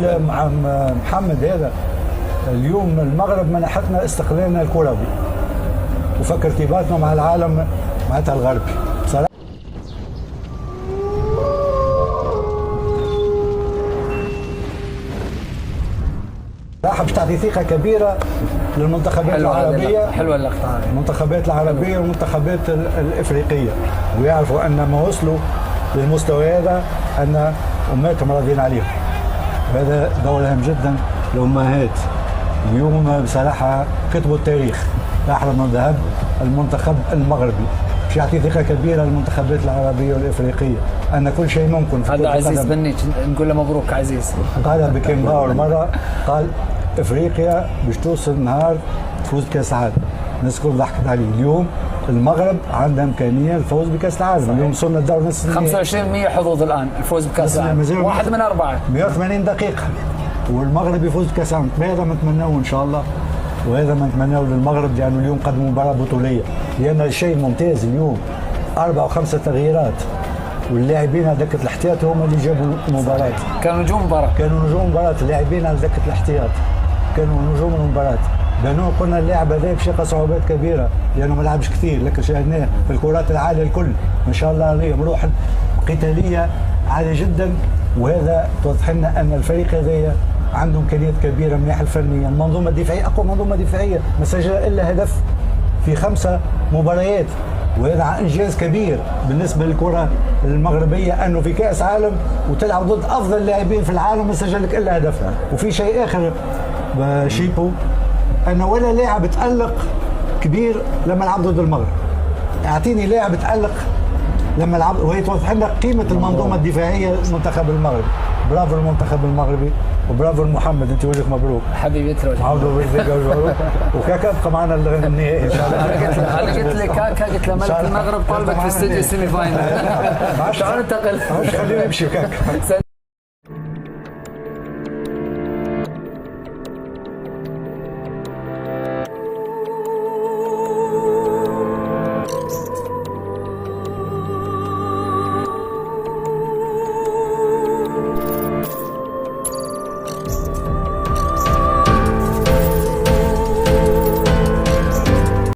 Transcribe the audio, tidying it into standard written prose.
مع محمد هذا اليوم المغرب منحتنا استقلالنا الكروي وفك ارتباطنا مع العالم معناتها الغربي بصراحة. راح باش تعطي ثقة كبيرة للمنتخبات العربية. حلوة اللقطة. المنتخبات العربية والمنتخبات الإفريقية، ويعرفوا أن ما وصلوا للمستوى هذا أن أماتهم راضين عليهم، وهذا دور هام جدا للأمهات. اليوم بصراحة كتبوا التاريخ، أحرم من ذهب المنتخب المغربي، باش يعطي ثقة كبيرة للمنتخبات العربية والإفريقية أن كل شيء ممكن. هذا عزيز بني نقول له مبروك عزيز. قالها بكين باور مرة، قال إفريقيا باش توصل نهار تفوز بكأس العالم، الناس الكل ضحكت عليه. اليوم المغرب عندها إمكانية الفوز بكأس العالم. اليوم وصلنا الدور نصف النهائي، 25% حظوظ الآن الفوز بكأس العالم، 1 من 4 180 دقيقة والمغرب يفوز بكأس العالم. هذا ما نتمناه إن شاء الله، وهذا ما نتمناه للمغرب، لأنه اليوم قدموا مباراة بطولية، لأن الشيء ممتاز اليوم 4 و5 تغييرات، واللاعبين على دكة الاحتياط هم اللي جابوا المباراة. كانوا نجوم المباراة، كانوا نجوم المباراة، اللاعبين على دكة الاحتياط كانوا نجوم المباراة. بانو قلنا اللاعب هذا باش يلقى صعوبات كبيرة لأنه ما لعبش كثير، لكن شاهدناه في الكرات العالية الكل ما شاء الله عليه، بروح قتالية عالية جدا. وهذا توضح لنا أن الفريق هذايا عنده إمكانيات كبيرة من الناحية الفنية. المنظومة الدفاعية أقوى منظومة دفاعية، ما سجل إلا هدف في 5 مباريات، وهذا إنجاز كبير بالنسبة للكرة المغربية، أنه في كأس عالم وتلعب ضد أفضل اللاعبين في العالم ما سجل لك إلا هدف. وفي شيء آخر بشيبو، أنه ولا لاعب تألق كبير لما لعب ضد المغرب. أعطيني لاعب تألق لما لعب، وهي توضح لنا قيمة المنظومة الدفاعية للمنتخب المغربي. برافو المنتخب المغربي وبرافو محمد، انت وجهك مبروك حبيبي. عودوا مبروك وكاكا ابقى معنا النهائي ان شاء الله. انا قلت لك كاكا، قلت له ملك المغرب طالبك في استوديو السيمي فاينل. تعال ننتقل، خلينا نمشي كاكا.